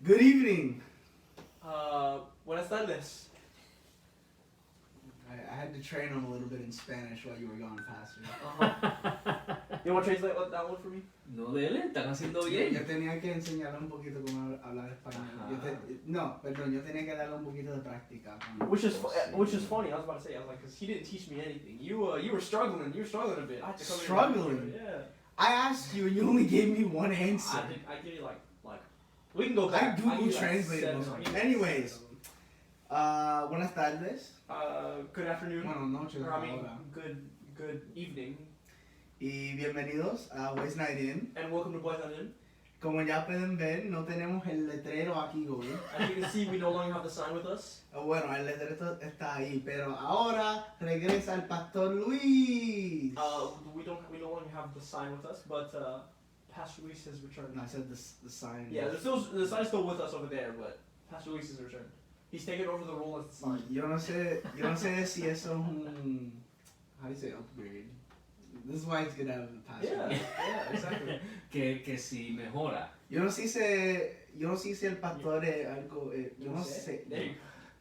Good evening. Buenas tardes. I had to train him a little bit in Spanish while you were gone, Pastor. You want to translate that one for me? No, dele, están haciendo Yo bien. tenía que enseñarle un poquito cómo hablar español. Yo tenía que darle un poquito de práctica. Which is funny. I was about to say, I was like, because he didn't teach me anything. You were struggling a bit. I had to come Struggling? Yeah. I asked you and you only gave me one answer. I give you like we can go back. I Google give you, translated seven. most of it. Anyways, buenas tardes. Good afternoon. Bueno, noches. Or I mean, ahora. good evening. Y bienvenidos a Boys Night In. And welcome to Boys Night In. Como ya pueden ver, no tenemos el letrero aquí hoy. As you can see, we no longer have the sign with us. Bueno, el letrero está ahí, pero ahora regresa el Pastor Luis. We no longer have the sign with us, but Pastor Luis has returned. No, I said the sign. Yeah, the sign's still with us over there, but Pastor Luis has returned. He's taken over the role as the sign. Yo no sé si eso es un, how do you say upgrade? This is why it's good to have the pastor. Yeah, exactly. Que si mejora. Yo no sé si el pastor es algo, yo no sé. There you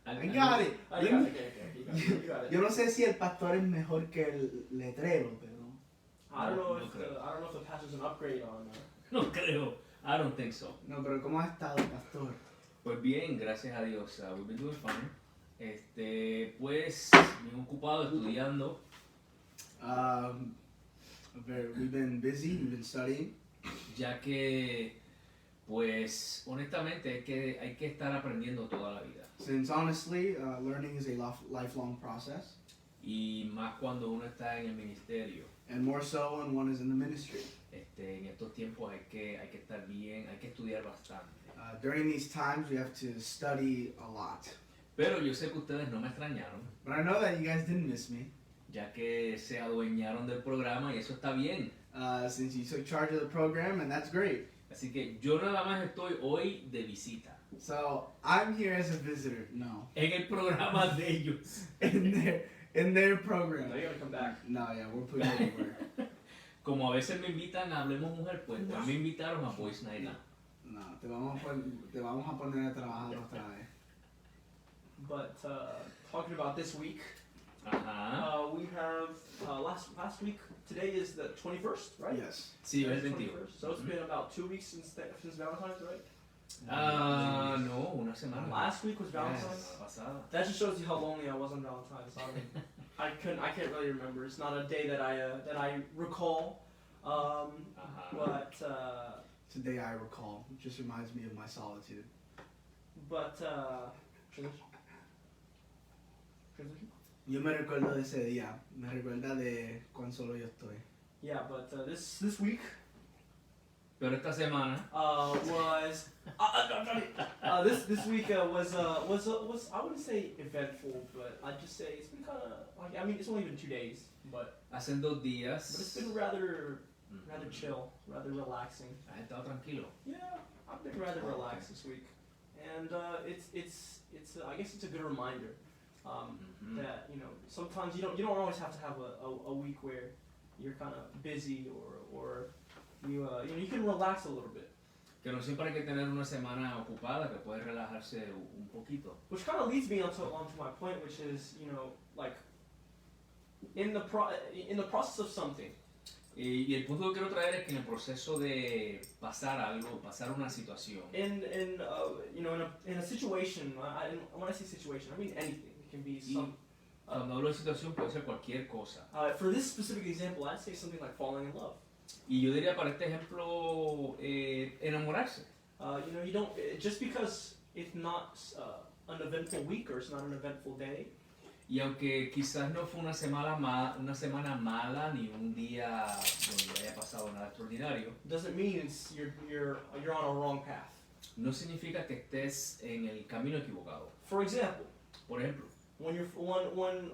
I got it. go. You got it. Yo no sé si el pastor es mejor que el letrero, pero. I don't know No if creo. I don't know if the pastor's an upgrade on. No creo. I don't think so. No, pero ¿cómo ha estado, pastor? Pues bien, gracias a Dios. We've been doing fine. Pues, bien ocupado estudiando. We've been busy, we've been studying. Ya que, pues, honestamente hay que estar aprendiendo toda la vida. Since honestly, learning is a lifelong process, Y más cuando uno está en el ministerio. and more so when one is in the ministry. En estos tiempos hay que estar bien, hay que estudiar bastante. During these times, we have to study a lot. Pero yo sé que ustedes no me extrañaron, But I know that you guys didn't miss me, ya que se adueñaron del programa y eso está bien. since you took charge of the program, and that's great. Así que yo nada más estoy hoy de visita. So I'm here as a visitor. No, En el programa de ellos. in their program. No, you gotta come back. No, yeah, we're putting it to work. Como a veces me invitan a Hablemos Mujer, pues hoy me invitaron a Boys Night In. No, te vamos a poner a trabajar otra vez. But talking about this week, Ajá. we have last week. Today is the 21st, right? Yes. Sí, Today es is 21. 21st. So it's been about 2 weeks since Valentine's, right? No, una semana. Last week was Valentine's. Yes. Pasada. That just shows you how lonely I was on Valentine's. I can't really remember. It's not a day that I recall. Ajá. But Today I recall. It just reminds me of my solitude. transition? Yo me recuerdo de ese día. Me recuerda de cuán solo yo estoy. Yeah, but this week Pero esta semana, was this week was I wouldn't say eventful, but I'd just say it's been kind of like, I mean, it's only been 2 days, but hace 2 it's días, been rather chill, rather relaxing. has estado tranquilo. Yeah, I've been rather relaxed this week, and it's I guess it's a good reminder that, you know, sometimes you don't always have to have a week where you're kind of busy or you can relax a little bit. Que no siempre hay que tener una semana ocupada, que puede relajarse un poquito. Which kind of leads me onto my point, which is, you know, like in the process of something. Y el punto que quiero traer es que en el proceso de pasar algo, pasar una situación, You know, in a situation, when I say situation, I mean anything. It can be some. cuando hablo de situación puede ser cualquier cosa. For this specific example, I'd say something like falling in love. Y yo diría para este ejemplo, enamorarse. You know, you don't just because it's not an eventful week or it's not an eventful day. Y aunque quizás no fue una semana mala ni un día donde haya pasado nada extraordinario, Doesn't mean you're on a wrong path. no significa que estés en el camino equivocado. For example, Por ejemplo, when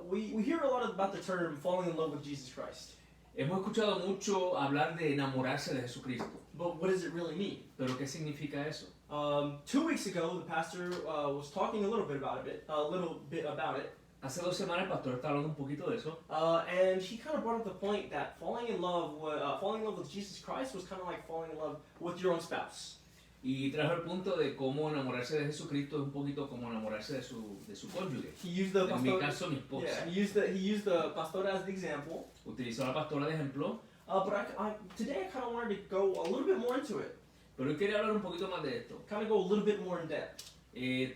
we hear a lot about the term falling in love with Jesus Christ. hemos escuchado mucho hablar de enamorarse de Jesucristo, But what does it really mean? pero ¿qué significa eso? 2 weeks ago, the pastor was talking a little bit about it. Hace 2 semanas el pastor está hablando un poquito de eso, And he kind of brought up the point that falling in love with Jesus Christ was kind of like falling in love with your own spouse. Y trajo el punto de cómo enamorarse de Jesucristo es un poquito como enamorarse de su cónyuge. He used the En mi pastor. caso, mi esposa. Yeah, he used the pastor as the example. Utilizó a la pastora de ejemplo, But today I kind of wanted to go a little bit more into it. pero hoy quería hablar un poquito más de esto. Kind of go a little bit more in depth.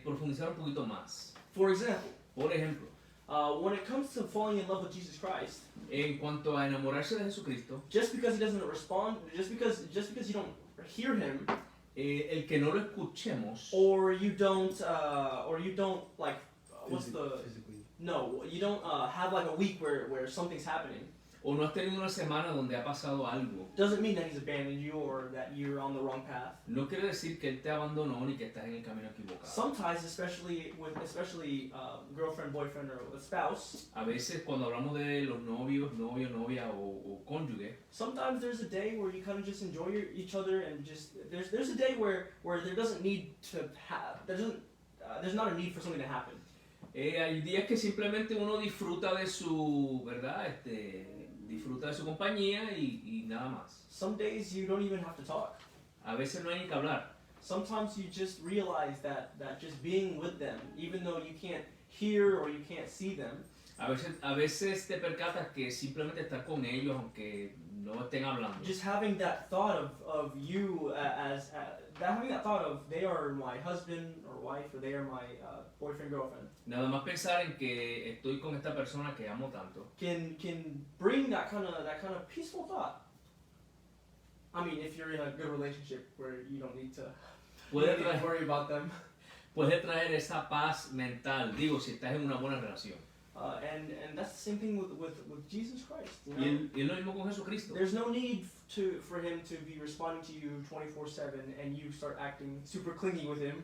Profundizar un poquito más. For example, Por ejemplo, when it comes to falling in love with Jesus Christ, en cuanto a enamorarse de Jesucristo, just because he doesn't respond, just because you don't hear him, el que no lo escuchemos, or you don't like what's the physically? no, you don't have like a week where something's happening, o no has tenido una semana donde ha pasado algo, doesn't mean that he's abandoned you or that you're on the wrong path. no quiere decir que Él te abandonó ni que estás en el camino equivocado. Sometimes, especially girlfriend, boyfriend, or a spouse, A veces cuando hablamos de los novios, novia o cónyuge, sometimes there's a day where you kind of just enjoy each other and just there's a day where there doesn't need to have there's not a need for something to happen. hay días que simplemente uno disfruta de su, ¿verdad? Disfruta de su compañía y nada más. Some days you don't even have to talk. A veces no hay ni que hablar. Sometimes you just realize that just being with them, even though you can't hear or you can't see them, A veces te percatas que simplemente estar con ellos aunque no estén hablando. just having that thought of you having that thought of they are my husband or wife or they are my boyfriend, girlfriend, Nada más pensar en que estoy con esta persona que amo tanto. can bring that kind of peaceful thought. I mean, if you're in a good relationship where you don't need to worry about them. Puede traer esa paz mental, digo, si estás en una buena relación. And that's the same thing with Jesus Christ. You know? Y es lo mismo con Jesucristo. There's no need for him to be responding to you 24/7 and you start acting super clingy with him.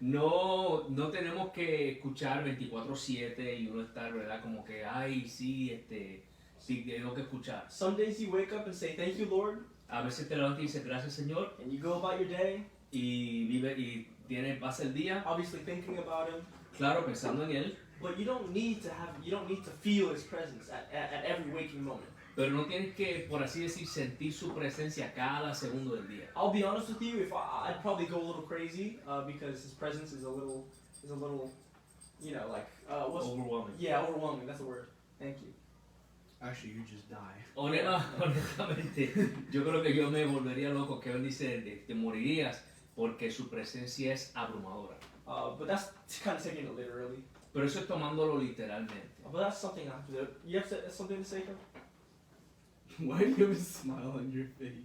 No tenemos que escuchar 24/7 y uno estar, ¿verdad? Como que, ay, sí, sí, tengo que escuchar. Some days you wake up and say, "Thank you, Lord," A veces te levantas y dices, gracias, Señor, and you go about your day, y pasa el día, obviously thinking about him. claro, pensando en Él, But you don't need to feel his presence at every waking moment. pero no tienes que, por así decir, sentir su presencia cada segundo del día. I'll be honest with you, if I'd probably go a little crazy because his presence is a little, you know, like Overwhelming. yeah, overwhelming. That's the word. Thank you. Actually, you just die. Honestamente, yo creo que yo me volvería loco. Kevin dice, te morirías porque su presencia es abrumadora. But that's kind of taking it literally. Pero eso es tomándolo literalmente. But that's something I have to do. You have something to say, Kevin? Why do you have a smile on your face?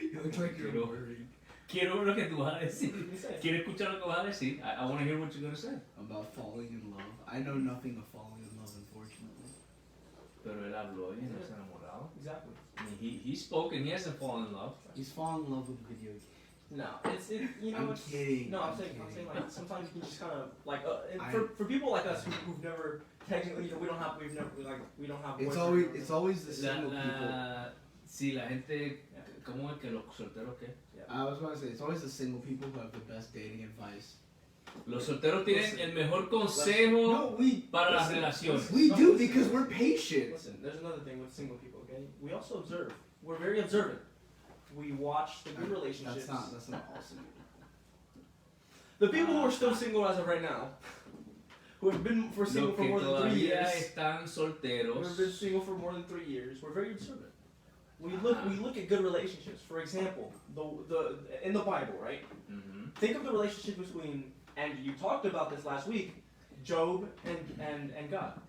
You look like you're Quiero- worried. Quiero ver lo que tú vas a decir. You say it. Quiero escuchar lo que vas a decir. I want to hear what you're going to say. About falling in love. I know nothing of falling in love, unfortunately. Pero él habló y no se ha enamorado. Exactly. I mean, he spoke and he hasn't fallen in love. He's fallen in love with video games. No, you know. I'm it's, kidding. No, I'm I'm saying kidding. like sometimes you can just kind of like and I- for people like us who've never technically, you know, we don't have It's boyfriends always or- it's always the single people. Sí, la gente, ¿cómo es que los solteros qué? I was going to say it's always the single people who have the best dating advice. Los solteros tienen Listen. el mejor consejo No, we para las listen, relaciones. We No, do listen. because we're patient. Listen, there's another thing with single people. Okay, we also observe. We're very observant. We watch the good relationships. That's not all single. The people who are still single as of right now, who have been single Los for que more than 3 todavía years, están who have been solteros, single for more than 3 years, we're very observant. We look at good relationships. For example, the in the Bible, right? Ujú. Think of the relationship between, and you talked about this last week, Job and God.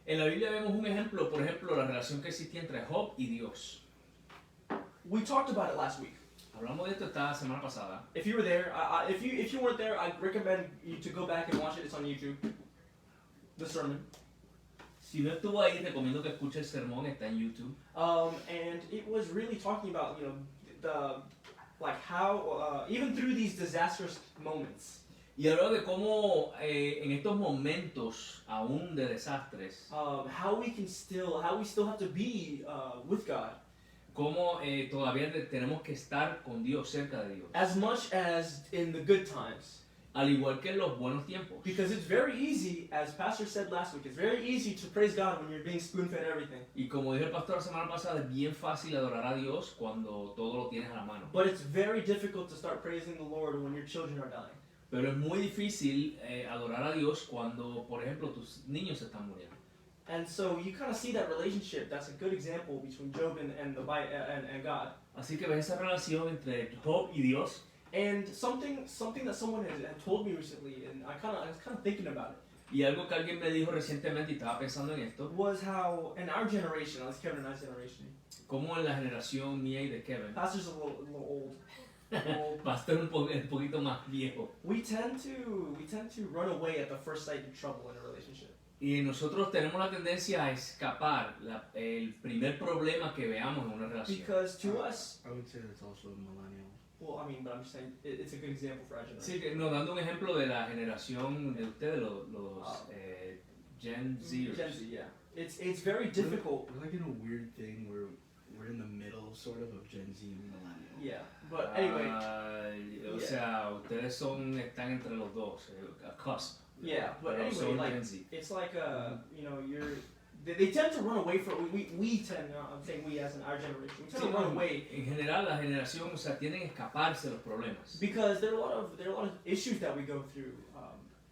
En la Biblia vemos un ejemplo, por ejemplo, la relación que existía entre Job y Dios. We talked about it last week. Hablamos de esto esta semana pasada. If you were there, if you weren't there, I'd recommend you to go back and watch it. It's on YouTube. The sermon. Si no estuvo ahí, recomiendo que escuche el sermón, está en YouTube. And it was really talking about, you know, the like how even through these disastrous moments, Y habló de cómo en estos momentos aún de desastres, how we still have to be with God cómo todavía tenemos que estar con Dios, cerca de Dios. as much as in the good times. al igual que en los buenos tiempos. Because it's very easy, as Pastor said last week, it's very easy to praise God when you're being spoon-fed everything. Y como dijo el pastor la semana pasada, es bien fácil adorar a Dios cuando todo lo tienes a la mano. But it's very difficult to start praising the Lord when your children are dying. Pero es muy difícil adorar a Dios cuando, por ejemplo, tus niños se están muriendo. And so you kind of see that relationship. That's a good example between Job and God. Así que ves esa relación entre Job y Dios. And something that someone had told me recently, and I was kind of thinking about it, Y algo que alguien me dijo recientemente y estaba pensando en esto, was how in our generation, at least Kevin and I's generation, como en la generación mía y de Kevin, Pastor's a little old. pastor un poquito más viejo. We tend to run away at the first sight of trouble in a relationship. Y nosotros tenemos la tendencia a escapar el primer problema que veamos en una relación. Because to us, I would say that's also millennial. well, I mean, but I'm just saying it's a good example for our generation. Sí, que nos dando un ejemplo de la generación de ustedes, los Gen Zers. Gen Z, yeah. It's very difficult. We're like in a weird thing where we're in the middle, sort of Gen Z and millennial. Yeah, but anyway. O sea, ustedes están entre los dos, a cusp. Yeah, but Pero anyway, son like Gen Z. it's like they tend to run away from we tend. I'm saying we as in our generation. We tend to run away En general, la generación, o sea, tienen que escaparse de los problemas. because there are a lot of issues that we go through.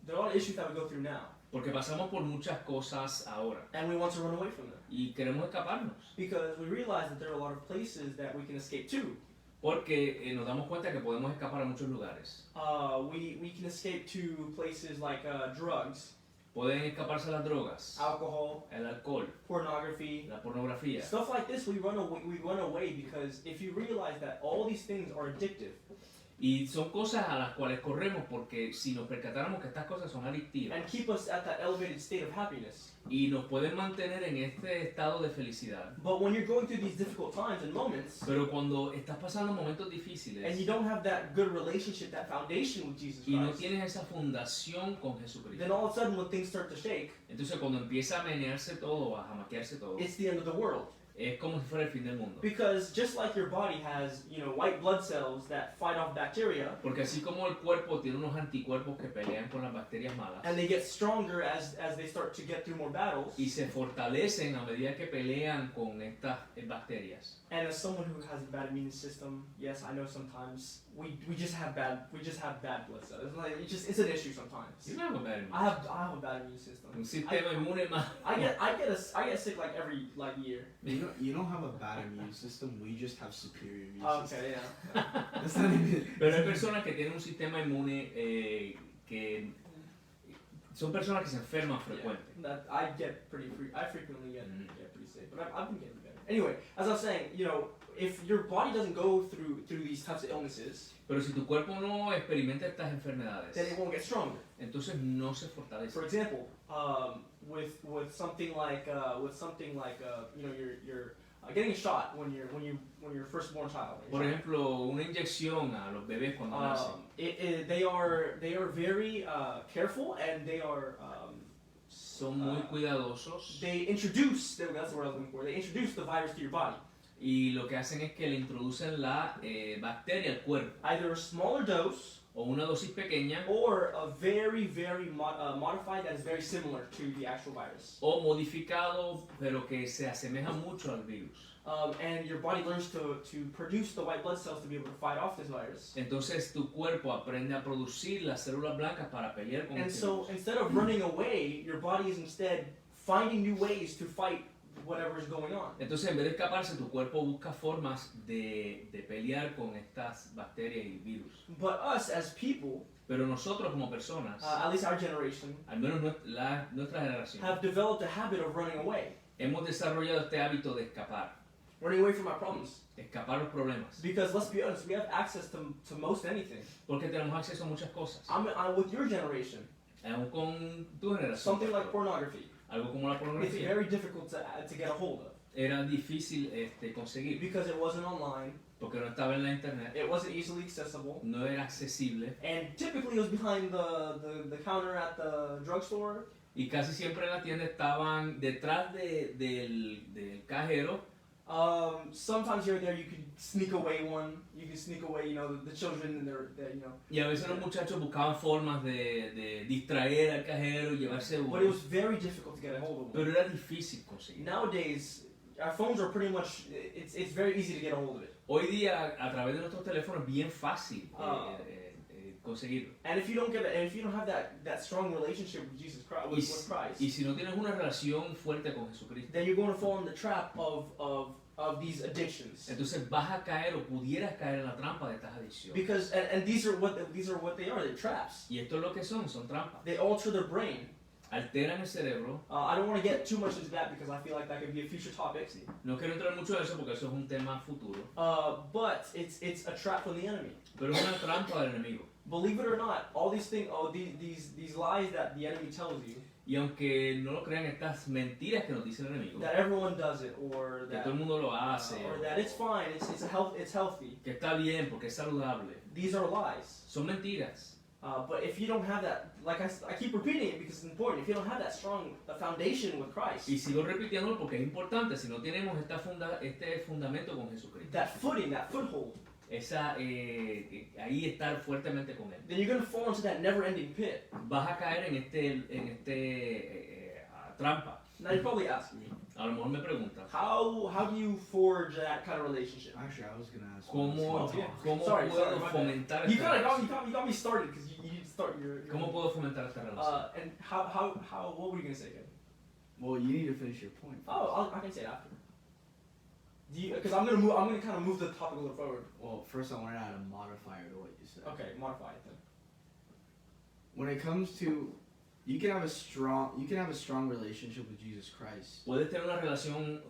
There are a lot of issues that we go through now, Porque pasamos por muchas cosas ahora and we want to run away from them y queremos escaparnos. because we realize that there are a lot of places that we can escape to. Porque nos damos cuenta que podemos escapar a muchos lugares. We can escape to places like drugs, Pueden escaparse las drogas, alcohol, el alcohol, pornography, la pornografía. stuff like this. We run away because if you realize that all these things are addictive. Y son cosas a las cuales corremos porque si nos percatáramos que estas cosas son adictivas And keep us at that elevated state of happiness. y nos pueden mantener en este estado de felicidad. But when you're going through these difficult times and moments, Pero cuando estás pasando momentos and difíciles you don't have that good relationship, that foundation with Jesus y no Christ, tienes esa fundación con Jesucristo, then all of a sudden when things start to shake, entonces cuando empieza a menearse todo, a jamaquearse todo, it's the end of the world. es como si fuera el fin del mundo. Because just like your body has, white blood cells that fight off bacteria, Porque así como el cuerpo tiene unos anticuerpos que pelean con las bacterias malas and they get stronger as they start to get through more battles, y se fortalecen a medida que pelean con estas bacterias. and as someone who has a bad immune system, yes, I know sometimes we just have bad blood cells. It's an issue sometimes. You don't have a bad immune I have a bad immune system. Un sistema inmune más. I get sick like every year. You don't have a bad immune system. We just have superior immune system. Okay, yeah. That's not even. Pero hay personas que tienen un sistema inmune que son personas que se enferman frecuente. That I frequently get pretty sick, but I've been getting better. Anyway, as I was saying, if your body doesn't go through these types of illnesses, Pero si tu cuerpo no experimenta estas enfermedades, then it won't get stronger. entonces no se fortalece. For example, with something like you're getting a shot when you're first born child. Por ejemplo, una inyección a los bebés cuando nacen. They are very careful, and they are Son muy cuidadosos that's the word I was looking for. They introduce the virus to your body. y lo que hacen es que le introducen la bacteria al cuerpo. Either a smaller dose O una dosis pequeña or a very modified that is very similar to the actual virus. o modificado pero que se asemeja mucho al virus. And your body learns to produce the white blood cells to be able to fight off this virus. Entonces tu cuerpo aprende a producir las células blancas para pelear con And este so virus. instead of running away, your body is instead finding new ways to fight whatever is going on. Entonces en vez de escaparse, tu cuerpo busca formas de pelear con estas bacterias y virus. But us as people, Pero nosotros como personas, at least our generation, al menos nuestra generación, have developed a habit of running away. hemos desarrollado este hábito de escapar. Running away from our problems. Escapar los problemas. Because let's be honest, we have access to most anything. Porque tenemos acceso a muchas cosas. I'm with your generation, Aún con tu generación. something like pornography. Algo como la It's pornografía. very difficult to get a hold of. Era difícil conseguir. Because it wasn't online, Porque no estaba en la internet. it wasn't easily accessible, No era accesible. and typically it was behind the counter at the drugstore, Y casi siempre en la tienda estaban detrás del cajero. Sometimes here or there you can sneak away one. You can sneak away, you know, the children and their, you know. Y a veces los muchachos buscaban formas de distraer al cajero y llevarse uno. But it was very difficult to get a hold of one. Pero era difícil conseguir. Nowadays, our phones are pretty much. It's very easy to get a hold of it. Hoy día a través de nuestros teléfonos es bien fácil conseguirlo. And if you don't have that strong relationship with Jesus Christ, with Christ, Y si no tienes una relación fuerte con Jesucristo, then you're going to fall in the trap of these addictions. entonces vas a caer o pudieras caer en la trampa de estas adicciones. Because and these are what they are. They're traps. Y esto es lo que son trampas. They alter their brain. Alteran el cerebro. I don't want to get too much into that because I feel like that could be a future topic. No quiero entrar mucho en eso porque eso es un tema futuro. But it's a trap from the enemy. Pero es una trampa del enemigo. Believe it or not, all these things, these lies that the enemy tells you. Y aunque no lo crean, estas mentiras que nos dice el enemigo, That everyone does it, or que that, todo el mundo lo hace, or that it's fine, it's healthy. que está bien porque es saludable, These are lies. son mentiras. But if you don't have that, like I keep repeating it because it's important. If you don't have that strong foundation with Christ, Y sigo repitiéndolo porque es importante. Si no tenemos este fundamento con Jesucristo, that footing, that foothold, ahí estar fuertemente con Él, then you're going to fall into that never-ending pit. vas a caer en trampa. Now you're probably asking me, A lo mejor me preguntan, how do you forge that kind of relationship? Actually, I was gonna ask. ¿cómo Sorry, puedo my bad. fomentar You esta kind of relación? you got me started because you didn't start your. ¿Cómo puedo fomentar esta relación? And how what were you gonna say again? Well, you need to finish your point. Oh, I can say it after. Because I'm gonna kind of move the topic a little forward. Well, first I want to add a modifier to what you said. Okay, modify it then. When it comes to, you can have a strong relationship with Jesus Christ, Puedes tener una relación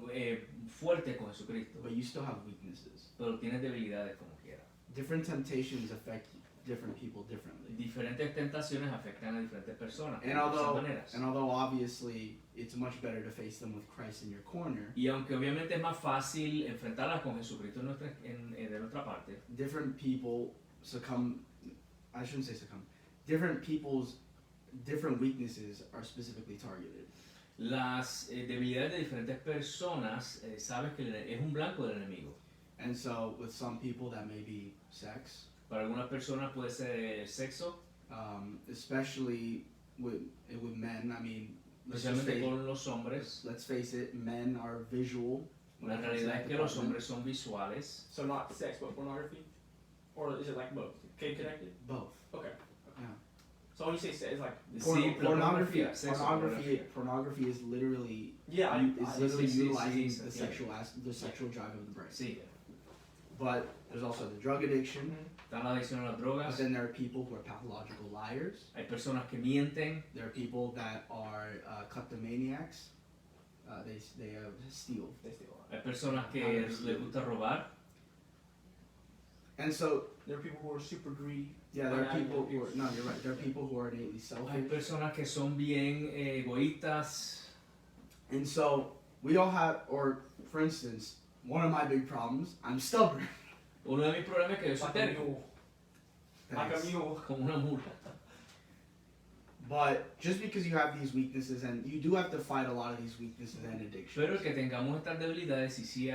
fuerte con Jesucristo, but you still have weaknesses. pero tienes debilidades como quiera. Different temptations affect different people differently. Diferentes tentaciones afectan a diferentes personas de And diversas maneras. although obviously it's much better to face them with Christ in your corner, Y aunque obviamente es más fácil enfrentarlas con Jesucristo de nuestra parte, different people succumb. I shouldn't say succumb. Different people's different weaknesses are specifically targeted. las debilidades de diferentes personas, sabes que es un blanco del enemigo. And so, with some people, that may be sex, Para algunas personas puede ser el sexo, especially with men. I mean, let's just especialmente face, con los hombres. let's face it, men are visual. La realidad es que los hombres son visuales. So not sex, but pornography, or is it like both? Okay, connected. Both. Okay. Yeah. So when you say sex, it's like Sí, Pornography. sexo, Pornography is literally yeah, literally sí, utilizing sí, the sí. the sexual drive of the brain. Sí, But there's also the drug addiction. está la adicción a las But drogas. then there are people who are pathological liars. Hay personas que mienten. There are people that are kleptomaniacs. They steal. They stay alive. Hay personas que les gusta robar. And so, There are people who are super greedy. yeah, there are people who are, no, you're right. There are people who are innately Hay selfish. personas que son bien egoístas. And so, we all have, or for instance, one of my big problems, I'm stubborn. Uno de mis problemas es que yo soy Like a terco, mule. Like a Thanks. mule. como una mula. But just because you have these weaknesses, and you do have to fight a lot of these weaknesses and addictions, Pero el que tengamos estas debilidades, y sí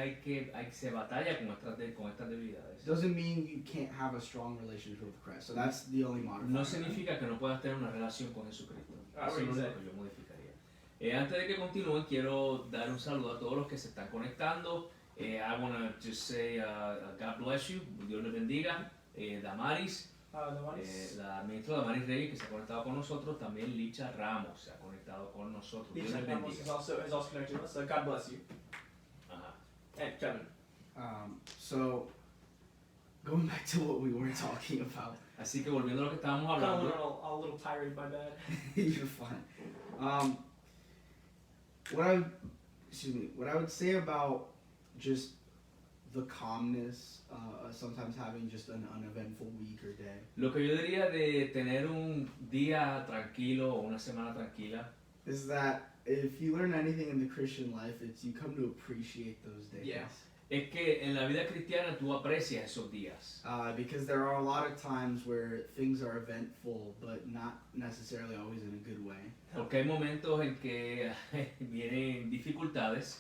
se batalla con estas debilidades. doesn't mean you can't have a strong relationship with Christ. So that's the only modifier. No significa que no puedas tener una relación con Jesucristo. Ah, Eso es lo sí. único que yo modificaría. Antes de que continúen, quiero dar un saludo a todos los que se están conectando. I want to just say God bless you, Dios les bendiga. Damaris, The one is la ministra Damaris Reyes que se ha conectado con nosotros, también Licha Ramos se ha conectado con nosotros. Dios Lisa les Ramos bendiga. is also connected with us. So God bless you. Ajá. And Kevin. So going back to what we were talking about, Así que volviendo a lo que estábamos I'm kind of hablando, a little tirade, my bad. you're fine. What I would say about just the calmness, sometimes having just an uneventful week or day, lo que yo diría de tener un día tranquilo o una semana tranquila is that if you learn anything in the Christian life, it's you come to appreciate those days. Yeah. es que en la vida cristiana tú aprecias esos días. Because there are a lot of times where things are eventful, but not necessarily always in a good way. Porque hay momentos en que vienen dificultades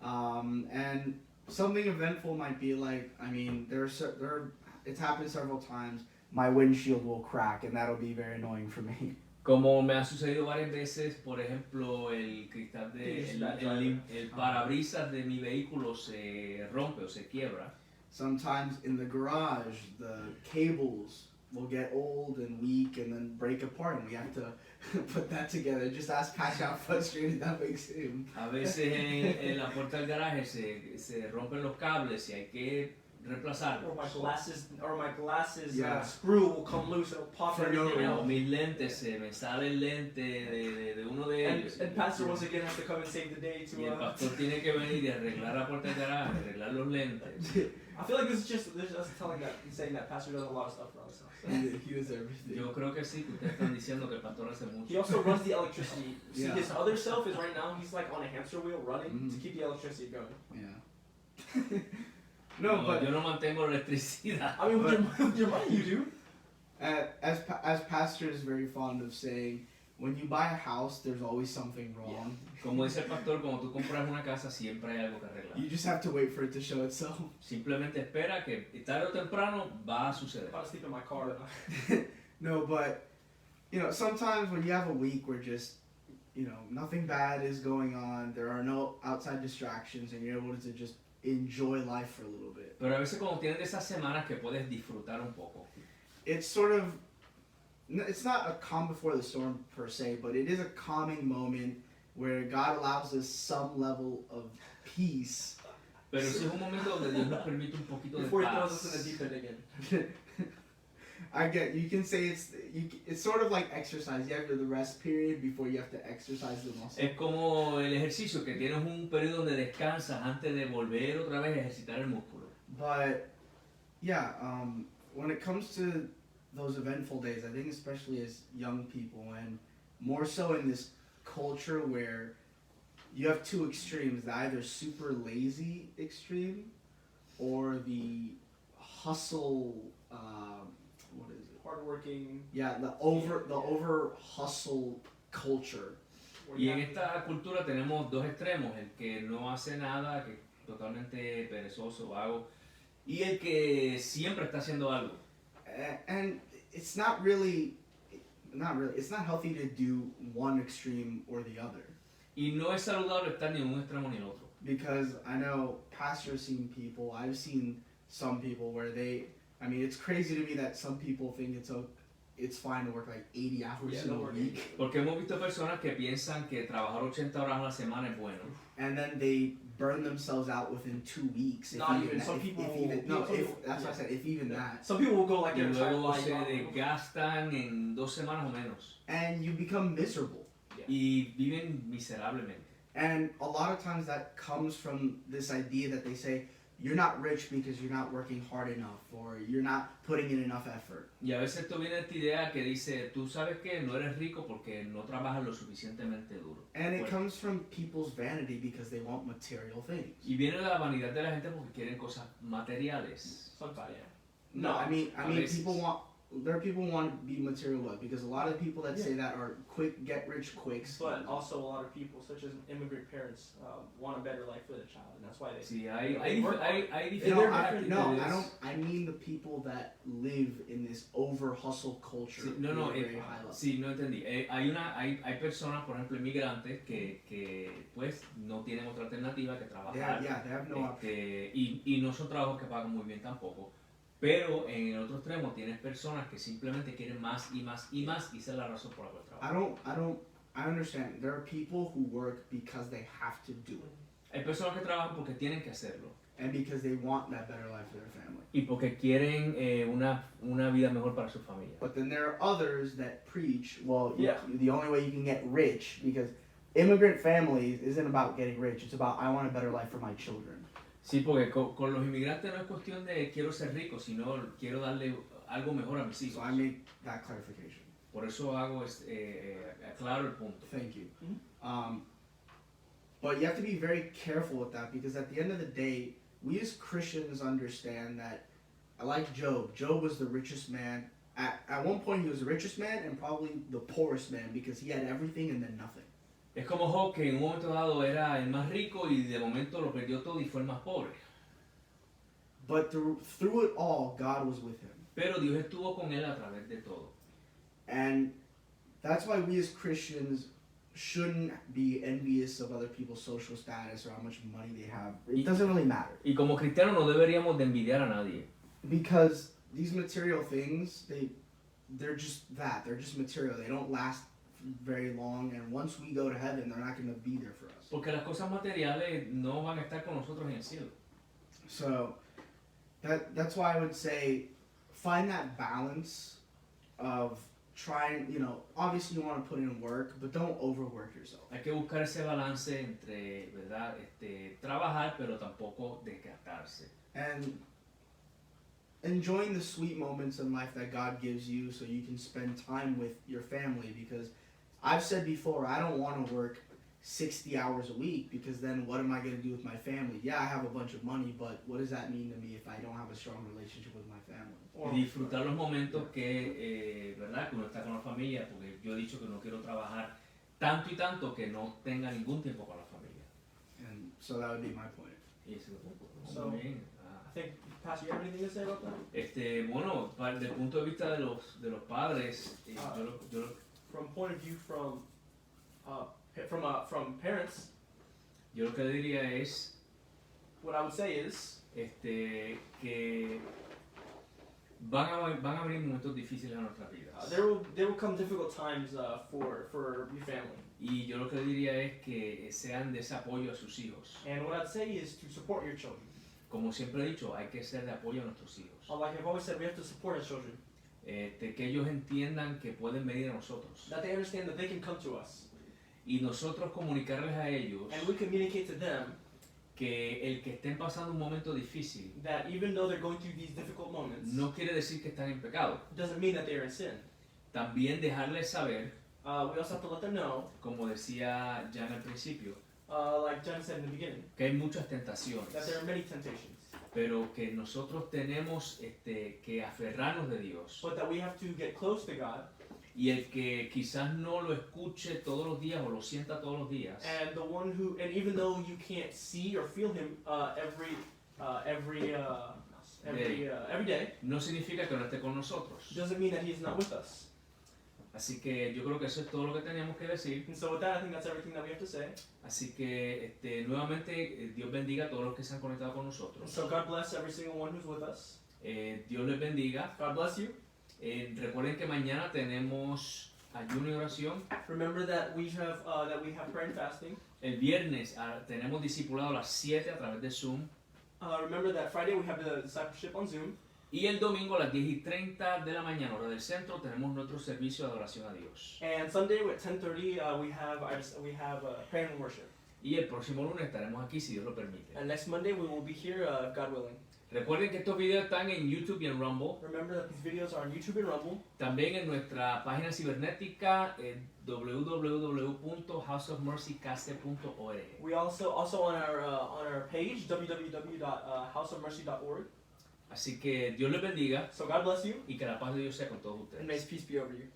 And something eventful might be like, I mean, it's happened several times. My windshield will crack, and that'll be very annoying for me. Como me ha sucedido varias veces, por ejemplo, el cristal el parabrisas de mi vehículo se rompe o se quiebra. Sometimes in the garage, the cables will get old and weak and then break apart, and we have to put that together. Just ask Pastor how frustrated that makes him. A veces en la puerta del garaje se rompen los cables y hay que reemplazarlos. Or my glasses Yeah. screw will come loose and it'll pop For no everything O out. mis lentes, se me sale el lente de uno de ellos. And Pastor once again has to come and save the day Y el to. pastor tiene que venir y arreglar la puerta del garaje, arreglar los lentes. I feel like this is just saying that Pastor does a lot of stuff for us. He does everything. Yo creo que sí, que ustedes están diciendo que el pastor hace He mucho. also runs the electricity. See, Yeah. his other self is right now, he's like on a hamster wheel running Mhm. to keep the electricity going. Yeah. No, but yo no mantengo la electricidad. I mean, with your money, you do. as Pastor is very fond of saying, when you buy a house, there's always something wrong. Como dice el pastor, cuando tú compras una casa siempre hay algo que arreglar. You just have to wait for it to show itself. Simplemente espera que tarde o temprano va a suceder. I'm about to sleep in my car. No, but sometimes when you have a week where just nothing bad is going on, there are no outside distractions, and you're able to just enjoy life for a little bit. Pero a veces cuando tienes esas semanas que puedes disfrutar un poco. It's not a calm before the storm per se, but it is a calming moment where God allows us some level of peace. Pero sí es un momento donde Dios nos permite un poquito de Before he throws us in paz. the deep end again. You can say it's sort of like exercise. You have the rest period before you have to exercise the muscle. Es como el ejercicio, que tienes un periodo donde descansas antes de volver otra vez a ejercitar el músculo. But yeah, when it comes to those eventful days, I think especially as young people, and more so in this culture where you have two extremes, the either super lazy extreme or the hustle, what is it? Hardworking. Yeah, the over hustle culture. where Y you en have- esta cultura tenemos dos extremos, el que no hace nada, que es totalmente perezoso, vago, y el que siempre está haciendo algo. And it's not really, it's not healthy to do one extreme or the other. Y no es saludable estar ni en un extremo ni en el otro. Because I know Pastor's seen people, I've seen some people where it's crazy to me that some people think it's fine to work like 80 hours Yeah, in a no work. week. Porque hemos visto personas que piensan que trabajar 80 horas a la semana es bueno. And then they burn themselves out within 2 weeks. Not even, some people will- some people- that's what I said, if even that. Some people will go like Y their entire luego life se on- desgastan en 2 semanas o menos. And you become miserable. Y viven miserablemente. And a lot of times that comes from this idea that they say, you're not rich because you're not working hard enough, or you're not putting in enough effort. Y a veces esto viene de esta idea que dice, tú sabes que no eres rico porque no trabajas lo suficientemente duro. And it Bueno. comes from people's vanity because they want material things. Y viene de la vanidad de la gente porque quieren cosas materiales. Sometimes, yeah. No, I mean a veces. there are people who want to be material wealth, because a lot of people that say that are quick, get rich quick. But also a lot of people, such as immigrant parents, want a better life for their child, and that's why they. Sí, they hay work hard. I mean the people that live in this over hustle culture. Sí, no, at no, a very high level. sí, no entendí. Hay personas, por ejemplo, inmigrantes que pues no tienen otra alternativa que trabajar. They have no option. Y no son trabajos que pagan muy bien tampoco. Pero en el otro extremo tienes personas que simplemente quieren más y más y más, y esa es la razón por la cual trabajan. I understand. There are people who work because they have to do it, Hay personas que trabajan porque tienen que hacerlo and because they want that better life for their family. y porque quieren una vida mejor para su familia. But then there are others that preach, well, Yeah. the only way you can get rich, because immigrant families isn't about getting rich, it's about I want a better life for my children. Sí, porque con los inmigrantes no es cuestión de quiero ser rico, sino quiero darle algo mejor a mis So hijos. I make that clarification. Por eso hago aclaro el punto. Thank you. Mhm. But you have to be very careful with that, because at the end of the day, we as Christians understand that, like Job was the richest man. At one point, he was the richest man and probably the poorest man, because he had everything and then nothing. Es como Job, que en un momento dado era el más rico y de momento lo perdió todo y fue el más pobre. But through it all, God was with him. Pero Dios estuvo con él a través de todo. And that's why we as Christians shouldn't be envious of other people's social status or how much money they have. It doesn't really matter. Y como cristianos no deberíamos de envidiar a nadie. Because these material things, they're just that. They're just material. They don't last very long. And once we go to heaven, they're not going to be there for us. Porque las cosas materiales no van a estar con nosotros en el cielo. So that's why I would say find that balance of trying, obviously you want to put in work, but don't overwork yourself. Hay que buscar ese balance entre, ¿verdad? Trabajar, pero tampoco desgastarse. And enjoying the sweet moments in life that God gives you so you can spend time with your family, because I've said before, I don't want to work 60 hours a week, because then what am I going to do with my family? Yeah, I have a bunch of money, but what does that mean to me if I don't have a strong relationship with my family? Y disfrutar los momentos que, ¿verdad? Que uno está con la familia, porque yo he dicho que no quiero trabajar tanto y tanto que no tenga ningún tiempo con la familia. And so that would be my point. Y ese es el punto. So, Muy bien. I think, Pastor, you have anything to say about that? Bueno, desde el punto de vista de los padres, From point of view from parents, yo lo que diría es what I would say is que van a venir momentos difíciles en nuestras vidas. there will come difficult times for your family. Y yo lo que diría es que sean de ese apoyo a sus hijos. And what I'd say is to support your children. Como siempre he dicho, hay que ser de apoyo a nuestros hijos. Like I've always said, we have to support our children. Que ellos entiendan que pueden venir a nosotros. That they understand that they can come to us. Y nosotros comunicarles a ellos And we communicate to them que el que estén pasando un momento difícil that even though they're going through these difficult moments, no quiere decir que están en pecado. doesn't mean that they're in sin. También dejarles saber, We also have to let them know, como decía Jan al principio, like John said in the beginning, que hay muchas tentaciones, that there are many temptations, pero que nosotros tenemos que aferrarnos de Dios. but that we have to get close to God. Y el que quizás no lo escuche todos los días o lo sienta todos los días, And the one who, and even though you can't see or feel him every day, no significa que no esté con nosotros. doesn't mean that he's not with us. Así que yo creo que eso es todo lo que teníamos que decir. And so with that, I think that's everything that we have to say. Así que nuevamente Dios bendiga a todos los que se han conectado con And nosotros. so God bless every single one who's with us. Dios les bendiga. God bless you. Recuerden que mañana tenemos ayuno y oración. Remember that we have prayer and fasting. El viernes tenemos discipulado a las 7 a través de Zoom. Remember that Friday we have the discipleship on Zoom. Y el domingo a las 10:30 de la mañana, hora del centro, tenemos nuestro servicio de adoración a Dios. And Sunday at 10:30 we have prayer and worship. Y el próximo lunes estaremos aquí si Dios lo permite. And next Monday we will be here, God willing. Recuerden que estos videos están en YouTube y en Rumble. Remember that these videos are on YouTube and Rumble. También en nuestra página cibernética www.houseofmercycastle.org. We also on our page www.houseofmercy.org. Así que Dios les bendiga So God bless you, y que la paz de Dios sea con todos and ustedes. may His peace be over you.